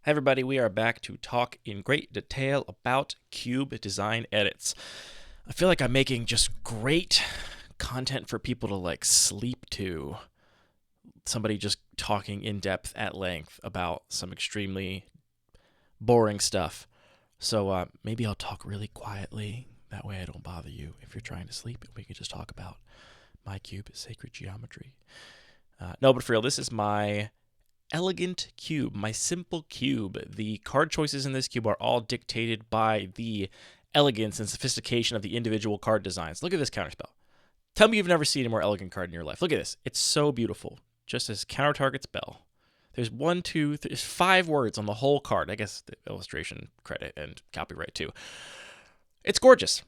Hey everybody, we are back to talk in great detail about cube design edits. I feel like I'm making just great content for people to like sleep to. Somebody just talking in depth at length about some extremely boring stuff. So maybe I'll talk really quietly. That way I don't bother you if you're trying to sleep and we can just talk about my cube, sacred geometry. No, but for real, this is my elegant cube, my simple cube. The card choices in this cube are all dictated by the elegance and sophistication of the individual card designs. Look at this counterspell. Tell me you've never seen a more elegant card in your life. Look at this. It's so beautiful. Just as counter target spell. There's 5 words on the whole card. I guess the illustration credit and copyright too. It's gorgeous.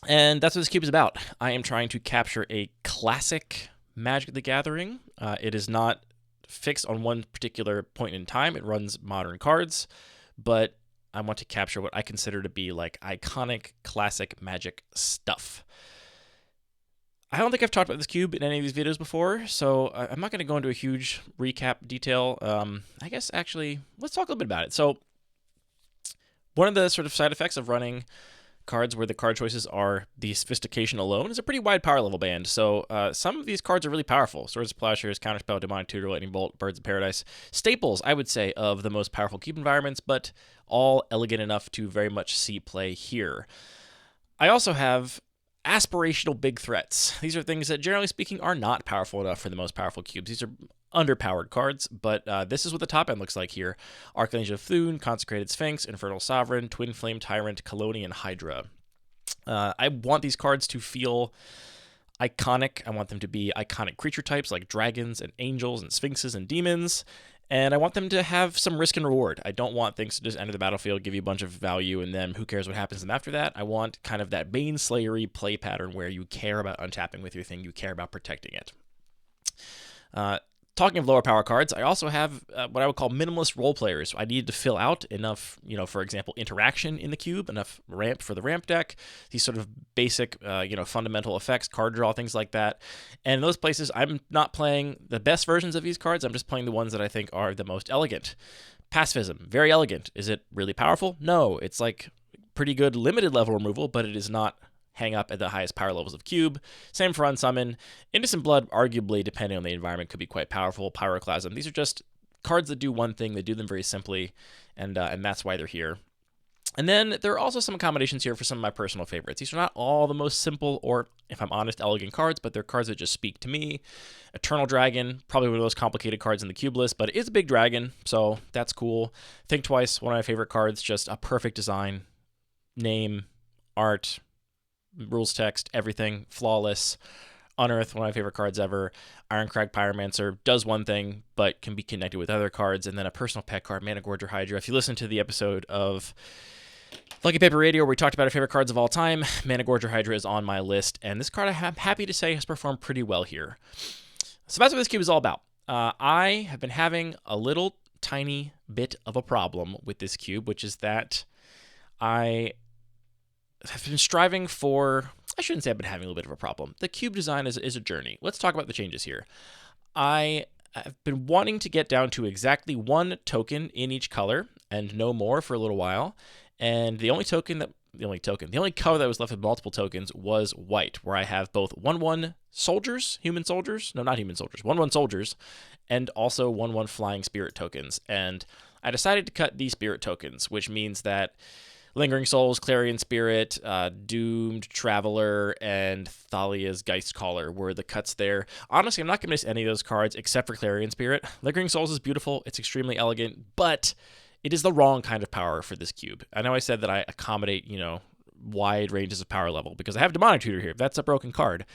And that's what this cube is about. I am trying to capture a classic Magic the Gathering. It is not fixed on one particular point in time. It runs modern cards, but I want to capture what I consider to be like iconic, classic Magic stuff. I don't think I've talked about this cube in any of these videos before, so I'm not going to go into a huge recap detail. I guess actually, let's talk a little bit about it. So, one of the sort of side effects of running cards where the card choices are the sophistication alone is a pretty wide power level band. So some of these cards are really powerful. Swords of Plowshares, Counterspell, Demonic Tutor, Lightning Bolt, Birds of Paradise. Staples, I would say, of the most powerful cube environments, but all elegant enough to very much see play here. I also have aspirational big threats. These are things that, generally speaking, are not powerful enough for the most powerful cubes. These are underpowered cards, but this is what the top end looks like here. Archangel of Thune, Consecrated Sphinx, Infernal Sovereign, Twin Flame Tyrant, Colonian Hydra. I want these cards to feel iconic. I want them to be iconic creature types like dragons and angels and sphinxes and demons. And I want them to have some risk and reward. I don't want things to just enter the battlefield, give you a bunch of value, and then who cares what happens to them after that. I want kind of that Baneslayery play pattern where you care about untapping with your thing, you care about protecting it. Talking of lower power cards, I also have what I would call minimalist role players. I needed to fill out enough, for example, interaction in the cube, enough ramp for the ramp deck, these sort of basic, fundamental effects, card draw, things like that. And in those places, I'm not playing the best versions of these cards. I'm just playing the ones that I think are the most elegant. Pacifism, very elegant. Is it really powerful? No, it's like pretty good limited level removal, but it is not hang up at the highest power levels of cube. Same for Unsummon. Innocent Blood, arguably, depending on the environment, could be quite powerful. Pyroclasm. These are just cards that do one thing. They do them very simply, and that's why they're here. And then there are also some accommodations here for some of my personal favorites. These are not all the most simple or, if I'm honest, elegant cards, but they're cards that just speak to me. Eternal Dragon, probably one of the most complicated cards in the cube list, but it is a big dragon, so that's cool. Think Twice, one of my favorite cards, just a perfect design, name, art, rules text, everything, flawless. Unearth, one of my favorite cards ever. Ironcrag Pyromancer does one thing, but can be connected with other cards. And then a personal pet card, Managorger Hydra. If you listen to the episode of Lucky Paper Radio where we talked about our favorite cards of all time, Managorger Hydra is on my list. And this card, I'm happy to say, has performed pretty well here. So that's what this cube is all about. I have been having a little tiny bit of a problem with this cube, which is that I have been striving for, I shouldn't say I've been having a little bit of a problem. The cube design is a journey. Let's talk about the changes here. I have been wanting to get down to exactly one token in each color and no more for a little while. And the only color that was left with multiple tokens was white, where I have both 1/1 soldiers, human soldiers, no, not human soldiers, 1/1 soldiers, and also 1/1 flying spirit tokens. And I decided to cut these spirit tokens, which means that Lingering Souls, Clarion Spirit, Doomed Traveler, and Thalia's Geistcaller were the cuts there. Honestly, I'm not going to miss any of those cards except for Clarion Spirit. Lingering Souls is beautiful. It's extremely elegant, but it is the wrong kind of power for this cube. I know I said that I accommodate, wide ranges of power level because I have Demonic Tutor here. That's a broken card.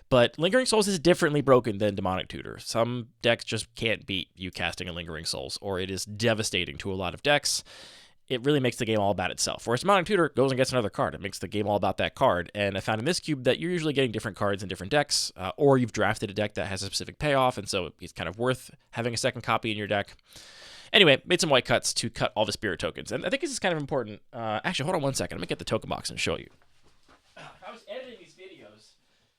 But Lingering Souls is differently broken than Demonic Tutor. Some decks just can't beat you casting a Lingering Souls, or it is devastating to a lot of decks. It really makes the game all about itself. Whereas Demonic Tutor goes and gets another card. It makes the game all about that card. And I found in this cube that you're usually getting different cards in different decks, or you've drafted a deck that has a specific payoff, and so it's kind of worth having a second copy in your deck. Anyway, made some white cuts to cut all the spirit tokens. And I think this is kind of important. Actually, hold on one second. Let me get the token box and show you. If I was editing these videos,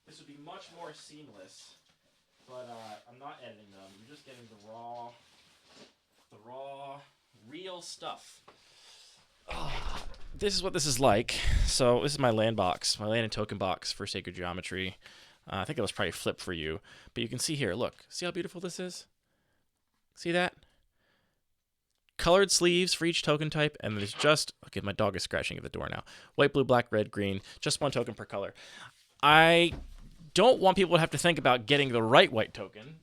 this would be much more seamless. But I'm not editing them. I'm just getting the raw, real real stuff. This is what this is like. So this is my land box, my land and token box for Sacred Geometry. I think it was probably flipped for you, but you can see here, look, see how beautiful this is? See that? Colored sleeves for each token type, and there's just, okay, my dog is scratching at the door now. White, blue, black, red, green, just one token per color. I don't want people to have to think about getting the right white token.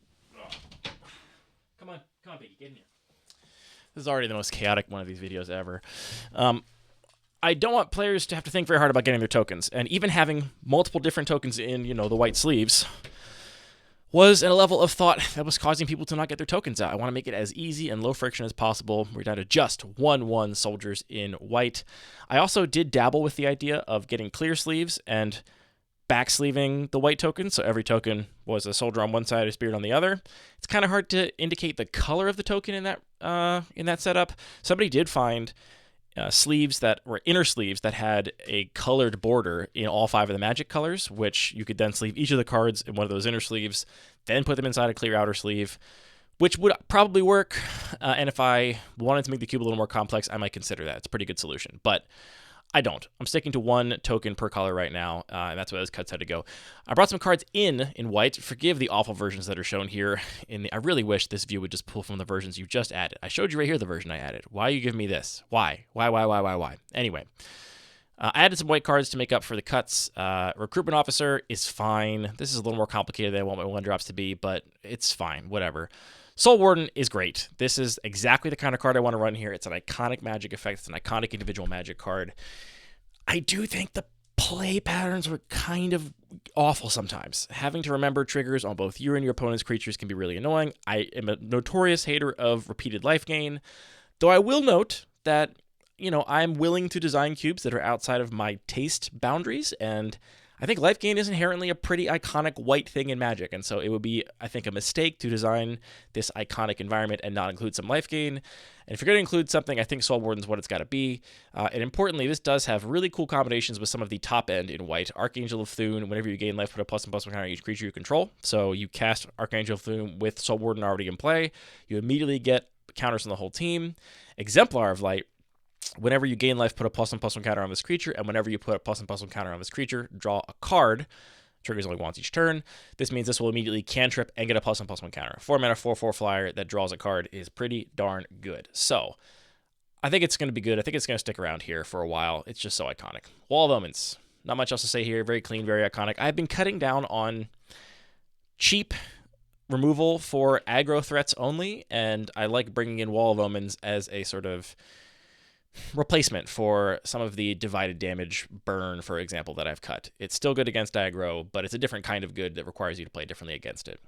Come on, Piggy, get in here. This is already the most chaotic one of these videos ever. I don't want players to have to think very hard about getting their tokens, and even having multiple different tokens in, the white sleeves was at a level of thought that was causing people to not get their tokens out. I want to make it as easy and low friction as possible. We're down to just 1/1 soldiers in white. I also did dabble with the idea of getting clear sleeves and back sleeving the white token, so every token was a soldier on one side, a spirit on the other. It's kind of hard to indicate the color of the token in that setup. Somebody did find sleeves that were inner sleeves that had a colored border in all 5 of the magic colors, which you could then sleeve each of the cards in one of those inner sleeves, then put them inside a clear outer sleeve, which would probably work. And if I wanted to make the cube a little more complex, I might consider that. It's a pretty good solution, but I don't. I'm sticking to 1 token per color right now, and that's what those cuts had to go. I brought some cards in white. Forgive the awful versions that are shown here. I really wish this view would just pull from the versions you just added. I showed you right here the version I added. Why are you giving me this? Why? Why? Anyway, I added some white cards to make up for the cuts. Recruitment Officer is fine. This is a little more complicated than I want my 1-drops to be, but it's fine. Whatever. Soul Warden is great. This is exactly the kind of card I want to run here. It's an iconic magic effect. It's an iconic individual magic card. I do think the play patterns were kind of awful sometimes. Having to remember triggers on both you and your opponent's creatures can be really annoying. I am a notorious hater of repeated life gain, though I will note that, I'm willing to design cubes that are outside of my taste boundaries, and I think life gain is inherently a pretty iconic white thing in Magic, and so it would be, I think, a mistake to design this iconic environment and not include some life gain. And if you're going to include something, I think Soul Warden's what it's got to be. And importantly, this does have really cool combinations with some of the top end in white. Archangel of Thune, whenever you gain life, put a +1/+1 counter on each creature you control. So you cast Archangel of Thune with Soul Warden already in play. You immediately get counters on the whole team. Exemplar of Light. Whenever you gain life, put a +1/+1 counter on this creature, and whenever you put a +1/+1 counter on this creature, draw a card. Triggers only once each turn. This means this will immediately cantrip and get a +1/+1 counter. 4-mana, 4/4 flyer that draws a card is pretty darn good. So, I think it's going to be good. I think it's going to stick around here for a while. It's just so iconic. Wall of Omens. Not much else to say here. Very clean, very iconic. I've been cutting down on cheap removal for aggro threats only, and I like bringing in Wall of Omens as a sort of replacement for some of the divided damage burn, for example, that I've cut. It's still good against aggro, but it's a different kind of good that requires you to play differently against it.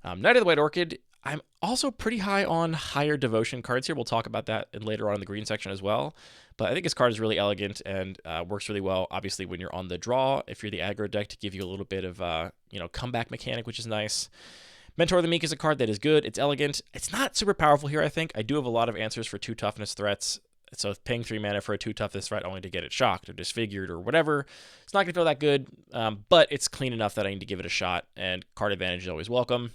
Knight of the White Orchid, I'm also pretty high on higher devotion cards here. We'll talk about that later on in the green section as well. But I think this card is really elegant and works really well, obviously, when you're on the draw. If you're the aggro deck, to give you a little bit of comeback mechanic, which is nice. Mentor of the Meek is a card that is good. It's elegant. It's not super powerful here, I think. I do have a lot of answers for 2 toughness threats. So paying 3 mana for a 2 toughness threat only to get it shocked or disfigured or whatever, it's not going to feel that good, but it's clean enough that I need to give it a shot, and card advantage is always welcome.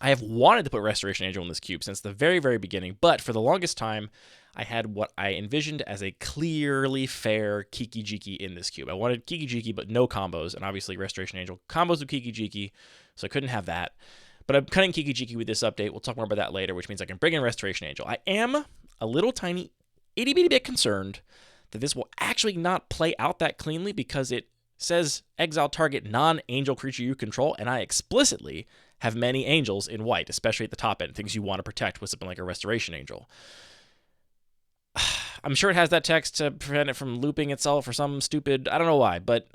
I have wanted to put Restoration Angel in this cube since the very, very beginning, but for the longest time, I had what I envisioned as a clearly fair Kiki-Jiki in this cube. I wanted Kiki-Jiki, but no combos, and obviously Restoration Angel combos with Kiki-Jiki, so I couldn't have that. But I'm cutting Kiki-Jiki with this update. We'll talk more about that later, which means I can bring in Restoration Angel. I am a little tiny itty-bitty bit concerned that this will actually not play out that cleanly because it says exile target non-angel creature you control, and I explicitly have many angels in white, especially at the top end, things you want to protect with something like a Restoration Angel. I'm sure it has that text to prevent it from looping itself or some stupid, I don't know why, but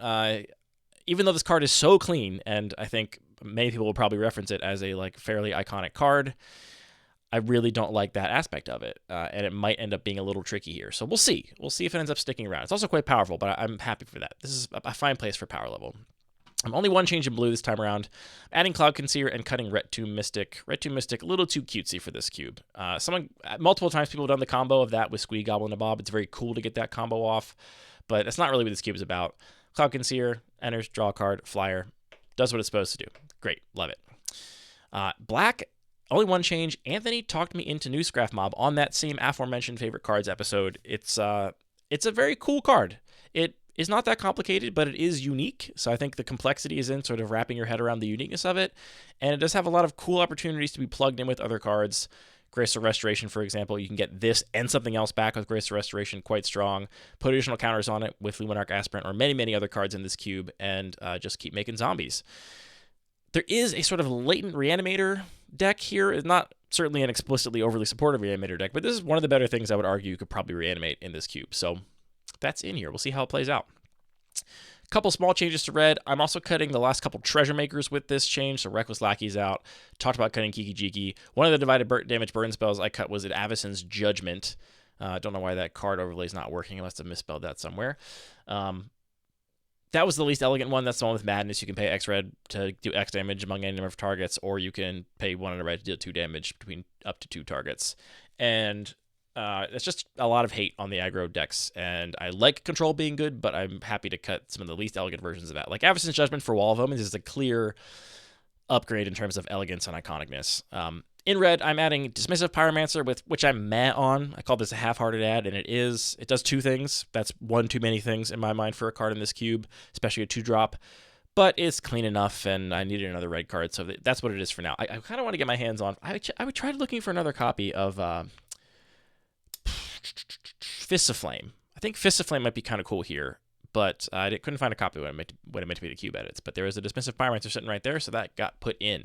even though this card is so clean, and I think many people will probably reference it as a fairly iconic card, I really don't like that aspect of it, and it might end up being a little tricky here. So we'll see. We'll see if it ends up sticking around. It's also quite powerful, but I'm happy for that. This is a fine place for power level. I'm only 1 change in blue this time around. Adding Cloud Concealer and cutting Ret Tomb Mystic. Ret Tomb Mystic, a little too cutesy for this cube. Multiple times people have done the combo of that with Squee, Goblin, and Bob. It's very cool to get that combo off, but that's not really what this cube is about. Cloud Concealer, enters, draw a card, flyer, does what it's supposed to do. Great, love it. Black, only one change. Anthony talked me into Newscraft Mob on that same aforementioned favorite cards episode. It's a very cool card. It is not that complicated, but it is unique. So I think the complexity is in sort of wrapping your head around the uniqueness of it. And it does have a lot of cool opportunities to be plugged in with other cards. Graceful Restoration, for example, you can get this and something else back with Graceful Restoration, quite strong. Put additional counters on it with Luminarch Aspirant or many, many other cards in this cube, and just keep making zombies. There is a sort of latent Reanimator deck here. It's not certainly an explicitly overly supportive Reanimator deck, but this is one of the better things I would argue you could probably reanimate in this cube. So that's in here. We'll see how it plays out. A couple small changes to red. I'm also cutting the last couple Treasure Makers with this change, so Reckless Lackey's out. Talked about cutting Kiki Jiki. One of the divided damage burn spells I cut was at Avacyn's Judgment. I don't know why that card overlay is not working. I must have misspelled that somewhere. That was the least elegant one. That's the one with Madness. You can pay X red to do X damage among any number of targets, or you can pay 1 and a red to deal 2 damage between up to 2 targets. And it's just a lot of hate on the aggro decks, and I like control being good, but I'm happy to cut some of the least elegant versions of that. Like Avacyn's Judgment for Wall of Omens is a clear upgrade in terms of elegance and iconicness. In red, I'm adding Dismissive Pyromancer, with which I'm meh on. I call this a half-hearted add, and it does 2 things. That's one too many things in my mind for a card in this cube, especially a 2-drop. But it's clean enough, and I needed another red card, so that's what it is for now. I kind of want to get my hands on. I would try looking for another copy of Fists of Flame. I think Fists of Flame might be kind of cool here, but I couldn't find a copy when it meant to be the cube edits. But there is a Dismissive Pyromancer sitting right there, so that got put in.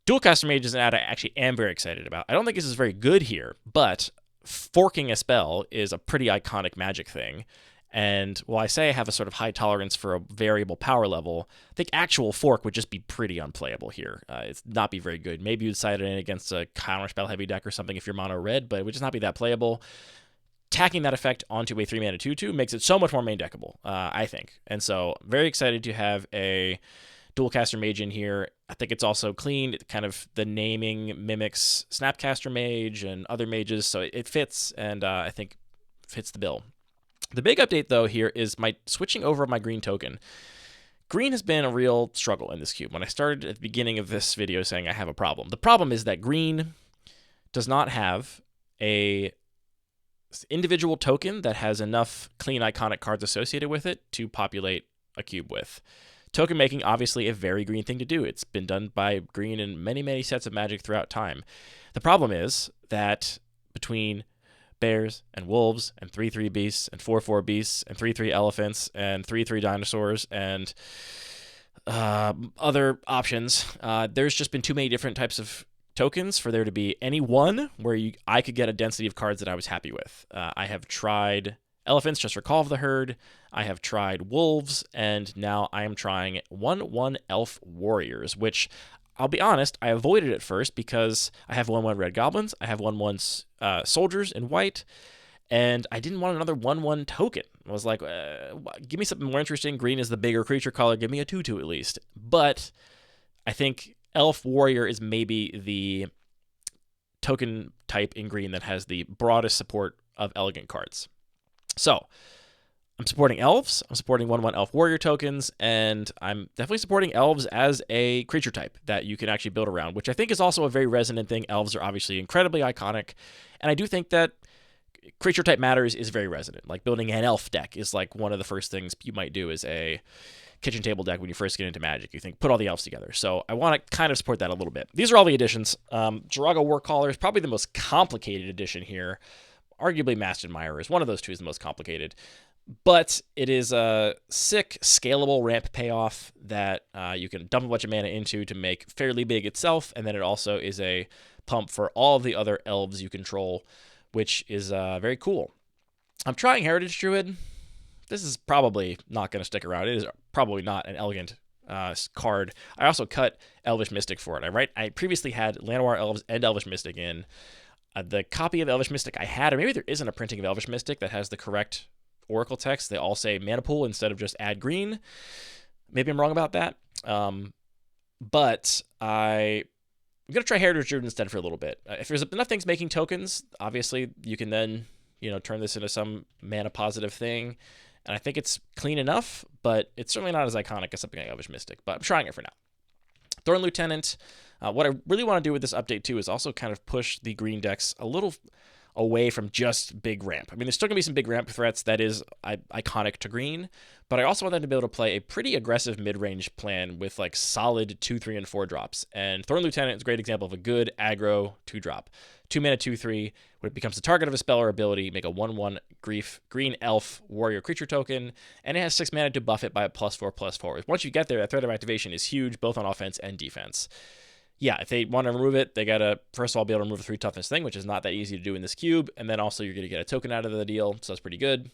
Dualcaster Mage is an ad I actually am very excited about. I don't think this is very good here, but forking a spell is a pretty iconic Magic thing. And while I say I have a sort of high tolerance for a variable power level, I think actual fork would just be pretty unplayable here. It's not be very good. Maybe you'd side it in against a counterspell heavy deck or something if you're mono red, but it would just not be that playable. Tacking that effect onto a 3-mana 2/2 makes it so much more main deckable, I think. And so very excited to have a Dualcaster Mage in here. I think it's also clean. Kind of the naming mimics Snapcaster Mage and other mages, so it fits, and I think fits the bill. The big update, though, here is my switching over of my green token. Green has been a real struggle in this cube. When I started at the beginning of this video saying I have a problem, the problem is that green does not have a individual token that has enough clean iconic cards associated with it to populate a cube with. Token making, obviously, a very green thing to do. It's been done by green in many, many sets of Magic throughout time. The problem is that between bears and wolves and 3/3 beasts and 4/4 beasts and 3/3 elephants and 3/3 dinosaurs and other options, there's just been too many different types of tokens for there to be any one where I could get a density of cards that I was happy with. I have tried elephants just for Call of the Herd. I have tried wolves, and now I am trying 1/1 elf warriors, which I'll be honest, I avoided at first because I have 1/1 red goblins, I have 1/1 soldiers in white, and I didn't want another 1/1 token. I was like, give me something more interesting. Green is the bigger creature color. Give me a 2/2 at least. But I think elf warrior is maybe the token type in green that has the broadest support of elegant cards. So I'm supporting elves, I'm supporting 1/1 elf warrior tokens, and I'm definitely supporting elves as a creature type that you can actually build around, which I think is also a very resonant thing. Elves are obviously incredibly iconic, and I do think that creature type matters is very resonant. Like building an elf deck is like one of the first things you might do as a kitchen table deck when you first get into Magic. You think, put all the elves together. So I want to kind of support that a little bit. These are all the additions. Jiraga Warcaller is probably the most complicated addition here. Arguably Masked Admirer is one of those two is the most complicated. But it is a sick, scalable ramp payoff that you can dump a bunch of mana into to make fairly big itself, and then it also is a pump for all of the other elves you control, which is very cool. I'm trying Heritage Druid. This is probably not going to stick around. It is probably not an elegant card. I also cut Elvish Mystic for it. I previously had Llanowar Elves and Elvish Mystic in. The copy of Elvish Mystic I had, or maybe there isn't a printing of Elvish Mystic that has the correct Oracle text. They all say mana pool instead of just add green. Maybe I'm wrong about that. But I'm going to try Heritage Druid instead for a little bit. If there's enough things making tokens, obviously you can then, turn this into some mana positive thing. And I think it's clean enough, but it's certainly not as iconic as something like Elvish Mystic. But I'm trying it for now. Thorn Lieutenant. What I really want to do with this update too is also kind of push the green decks a little away from just big ramp. I mean, there's still going to be some big ramp threats that is iconic to green, but I also want them to be able to play a pretty aggressive mid-range plan with like solid 2, 3, and 4 drops. And Thorn Lieutenant is a great example of a good aggro 2-drop. 2 mana 2/3, when it becomes the target of a spell or ability, make a 1/1 green elf warrior creature token, and it has 6 mana to buff it by a +4/+4. Once you get there, that threat of activation is huge, both on offense and defense. Yeah, if they want to remove it, they got to, first of all, be able to remove a 3 toughness thing, which is not that easy to do in this cube, and then also you're going to get a token out of the deal, so that's pretty good.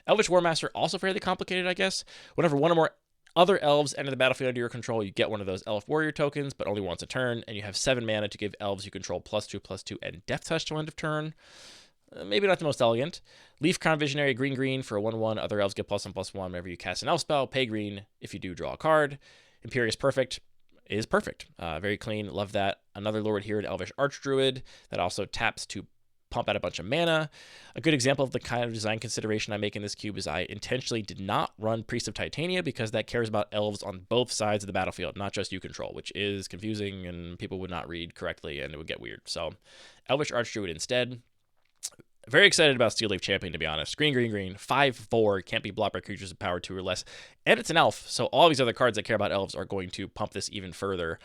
Elvish Warmaster, also fairly complicated, I guess. Whenever one or more other elves enter the battlefield under your control, you get one of those elf warrior tokens, but only once a turn, and you have 7 mana to give elves you control +2/+2 and Death Touch till end of turn. Maybe not the most elegant. Leaf Crown Visionary, green for a 1/1. Other elves get +1/+1 whenever you cast an elf spell. Pay green if you do draw a card. Imperious Perfect is perfect. Very clean. Love that. Another Lord here, an Elvish Archdruid that also taps to pump out a bunch of mana. A good example of the kind of design consideration I make in this cube is I intentionally did not run Priest of Titania because that cares about elves on both sides of the battlefield, not just you control, which is confusing and people would not read correctly and it would get weird. So Elvish Archdruid instead. Very excited about Steel Leaf Champion, to be honest. Green, 5/4, can't be blocked by creatures of power 2 or less. And it's an elf, so all these other cards that care about elves are going to pump this even further.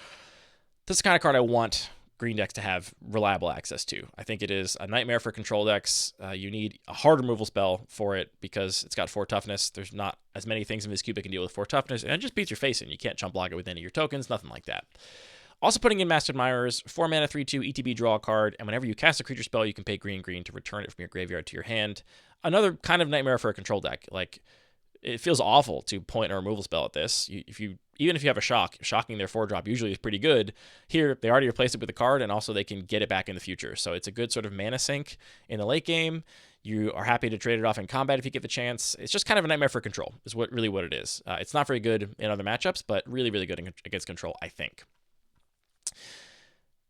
This is the kind of card I want green decks to have reliable access to. I think it is a nightmare for control decks. You need a hard removal spell for it because it's got 4 toughness. There's not as many things in this cube that can deal with 4 toughness, and it just beats your face in. You can't jump block it with any of your tokens, nothing like that. Also putting in Master Admirers, 4 mana, 3/2, ETB, draw a card, and whenever you cast a creature spell, you can pay green to return it from your graveyard to your hand. Another kind of nightmare for a control deck. Like, it feels awful to point a removal spell at this. Even if you have a shocking their 4-drop usually is pretty good. Here, they already replaced it with a card, and also they can get it back in the future. So it's a good sort of mana sink in the late game. You are happy to trade it off in combat if you get the chance. It's just kind of a nightmare for control, is what it is. It's not very good in other matchups, but really, really good against control, I think.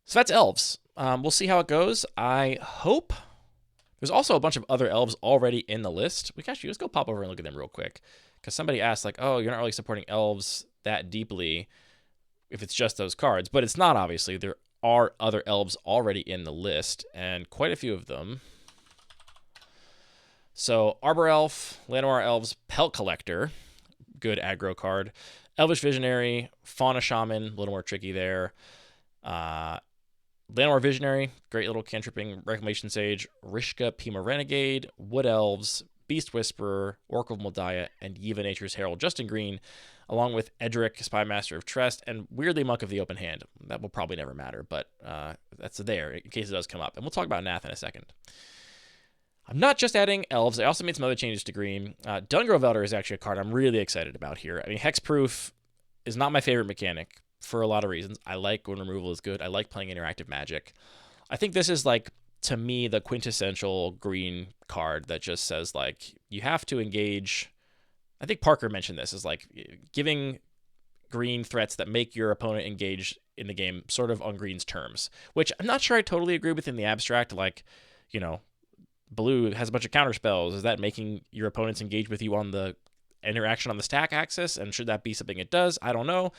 So that's elves. We'll see how it goes. I hope. There's also a bunch of other elves already in the list. Let's go pop over and look at them real quick. Because somebody asked, like, oh, you're not really supporting elves that deeply if it's just those cards. But it's not, obviously. There are other elves already in the list, and quite a few of them. So Arbor Elf, Llanowar Elves, Pelt Collector, good aggro card. Elvish Visionary, Fauna Shaman, a little more tricky there. Llanowar Visionary, great little cantripping Reclamation Sage, Rishka Pima Renegade, Wood Elves, Beast Whisperer, Oracle of Moldiah, and Yiva Nature's Herald just in green, along with Edric, Spymaster of Trest, and weirdly Monk of the Open Hand. That will probably never matter, but that's there in case it does come up. And we'll talk about Nath in a second. I'm not just adding elves. I also made some other changes to green. Dungrove Elder is actually a card I'm really excited about here. I mean, Hexproof is not my favorite mechanic for a lot of reasons. I like when removal is good. I like playing interactive Magic. I think this is, like, to me, the quintessential green card that just says, like, you have to engage. I think Parker mentioned this, is like giving green threats that make your opponent engage in the game sort of on green's terms, which I'm not sure I totally agree with in the abstract. Like, you know, blue has a bunch of counter spells. Is that making your opponents engage with you on the interaction on the stack axis? And should that be something it does? I don't know.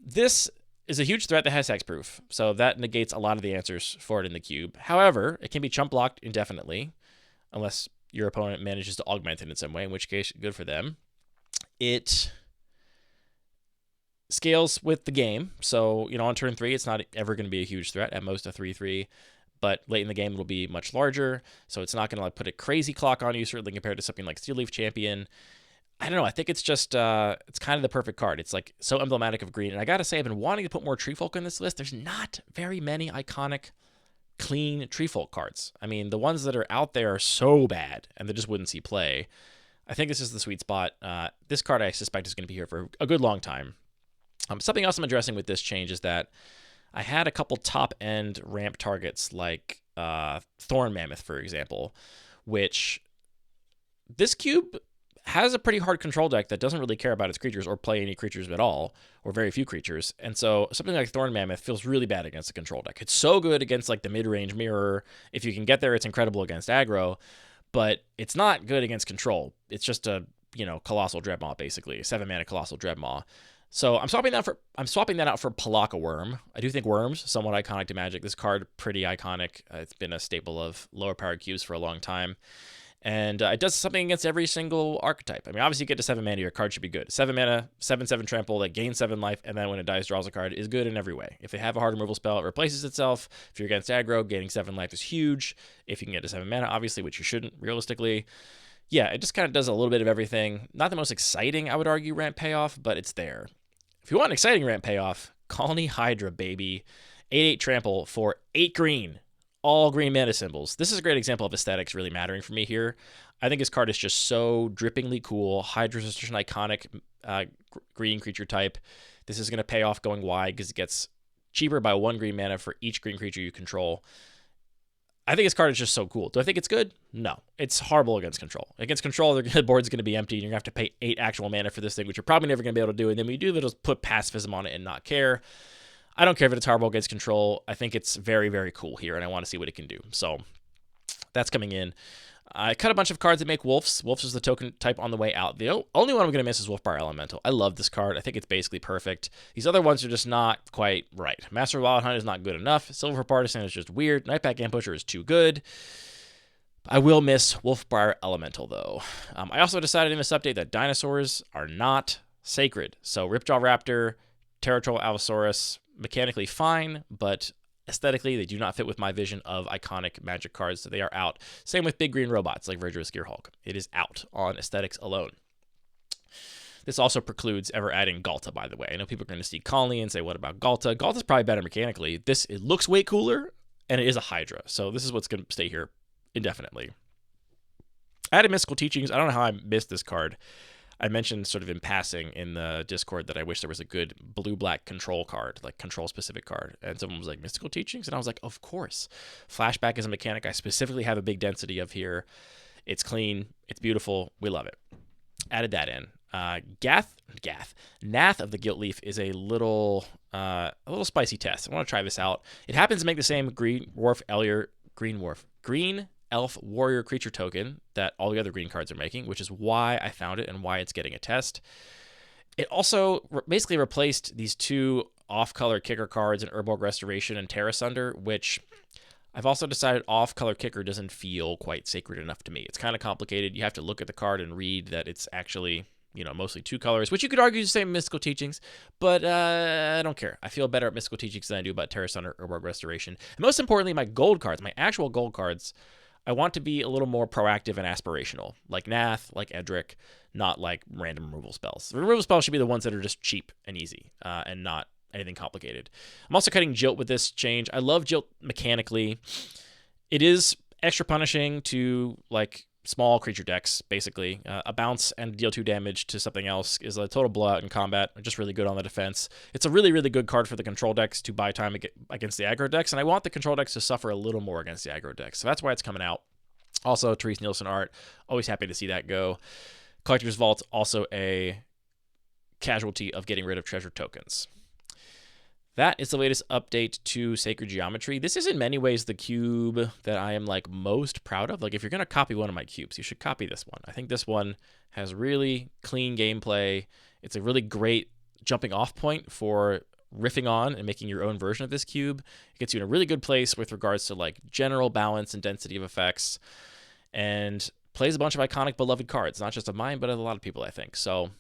This is a huge threat that has hexproof, so that negates a lot of the answers for it in the cube. However, it can be chump blocked indefinitely, unless your opponent manages to augment it in some way, in which case, good for them. It scales with the game, so, you know, on turn 3, it's not ever going to be a huge threat, at most a 3/3, but late in the game, it'll be much larger, so it's not going to, like, put a crazy clock on you, certainly compared to something like Steel Leaf Champion. I don't know. I think it's just, it's kind of the perfect card. It's, like, so emblematic of green. And I got to say, I've been wanting to put more Treefolk in this list. There's not very many iconic, clean Treefolk cards. I mean, the ones that are out there are so bad, and they just wouldn't see play. I think this is the sweet spot. This card, I suspect, is going to be here for a good long time. Something else I'm addressing with this change is that I had a couple top-end ramp targets, like Thorn Mammoth, for example, which this cube has a pretty hard control deck that doesn't really care about its creatures or play any creatures at all, or very few creatures. And so something like Thorn Mammoth feels really bad against the control deck. It's so good against, like, the mid-range mirror. If you can get there, it's incredible against aggro, but it's not good against control. It's just a, you know, Colossal Dreadmaw, basically, 7-mana Colossal Dreadmaw. So I'm swapping that out for Palaka Worm. I do think Worm's somewhat iconic to Magic. This card pretty iconic. It's been a staple of lower powered cubes for a long time. And it does something against every single archetype. I mean, obviously, you get to 7 mana, your card should be good. 7 mana, 7/7 trample that gains 7 life, and then when it dies, draws a card is good in every way. If they have a hard removal spell, it replaces itself. If you're against aggro, gaining 7 life is huge. If you can get to 7 mana, obviously, which you shouldn't realistically. Yeah, it just kind of does a little bit of everything. Not the most exciting, I would argue, ramp payoff, but it's there. If you want an exciting ramp payoff, Colony Hydra, baby. 8/8 trample for 8 green. All green mana symbols. This is a great example of aesthetics really mattering for me here. I think his card is just so drippingly cool. Hydra is such an iconic green creature type. This is going to pay off going wide because it gets cheaper by 1 green mana for each green creature you control. I think his card is just so cool. Do I think it's good? No. It's horrible against control. Against control, the board's going to be empty, and you're going to have to pay 8 actual mana for this thing, which you're probably never going to be able to do. And then when you do, they'll just put pacifism on it and not care. I don't care if it's horrible against control. I think it's very, very cool here, and I want to see what it can do. So that's coming in. I cut a bunch of cards that make Wolves. Wolves is the token type on the way out. The only one I'm going to miss is Wolfbriar Elemental. I love this card. I think it's basically perfect. These other ones are just not quite right. Master of Wild Hunt is not good enough. Silver Partisan is just weird. Nightpack Ambusher is too good. I will miss Wolfbriar Elemental, though. I also decided in this update that dinosaurs are not sacred. So Ripjaw Raptor, Terratroll Allosaurus, mechanically fine, but aesthetically, they do not fit with my vision of iconic Magic cards, so they are out. Same with big green robots like Verdurous Gearhulk. It is out on aesthetics alone. This also precludes ever adding Ghalta, by the way. I know people are going to see Colony and say, what about Ghalta? Ghalta's probably better mechanically. It looks way cooler, and it is a Hydra, so this is what's going to stay here indefinitely. I added Mystical Teachings. I don't know how I missed this card. I mentioned sort of in passing in the Discord that I wish there was a good blue-black control card, like control-specific card. And someone was like, Mystical Teachings? And I was like, of course. Flashback is a mechanic I specifically have a big density of here. It's clean. It's beautiful. We love it. Added that in. Nath of the Gilt Leaf is a little spicy test. I want to try this out. It happens to make the same Green Elf Warrior creature token that all the other green cards are making, which is why I found it and why it's getting a test. It also basically replaced these 2 off-color kicker cards in Urborg Restoration and Terra Sunder, which I've also decided off-color kicker doesn't feel quite sacred enough to me. It's kind of complicated. You have to look at the card and read that it's actually, mostly 2 colors, which you could argue is the same Mystical Teachings, but I don't care. I feel better at Mystical Teachings than I do about Terra Sunder or Urborg Restoration. And most importantly, my gold cards, my actual gold cards, I want to be a little more proactive and aspirational, like Nath, like Edric, not like random removal spells. The removal spells should be the ones that are just cheap and easy and not anything complicated. I'm also cutting Jilt with this change. I love Jilt mechanically. It is extra punishing to like small creature decks, basically. A bounce and deal 2 damage to something else is a total blowout in combat. Just really good on the defense. It's a really, really good card for the control decks to buy time against the aggro decks, and I want the control decks to suffer a little more against the aggro decks. So that's why it's coming out. Also, Therese Nielsen art. Always happy to see that go. Collector's Vault, also a casualty of getting rid of treasure tokens. That is the latest update to Sacred Geometry. This is in many ways the cube that I am like most proud of. Like if you're going to copy one of my cubes, you should copy this one. I think this one has really clean gameplay. It's a really great jumping off point for riffing on and making your own version of this cube. It gets you in a really good place with regards to like general balance and density of effects, and plays a bunch of iconic beloved cards, not just of mine, but of a lot of people, I think. So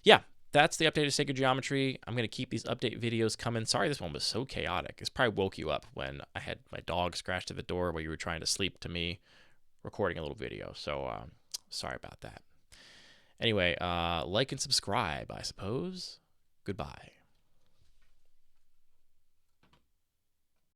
yeah, that's the updated Sacred Geometry. I'm going to keep these update videos coming. Sorry this one was so chaotic. It's probably woke you up when I had my dog scratched at the door while you were trying to sleep to me recording a little video. So sorry about that. Anyway, like and subscribe, I suppose. Goodbye.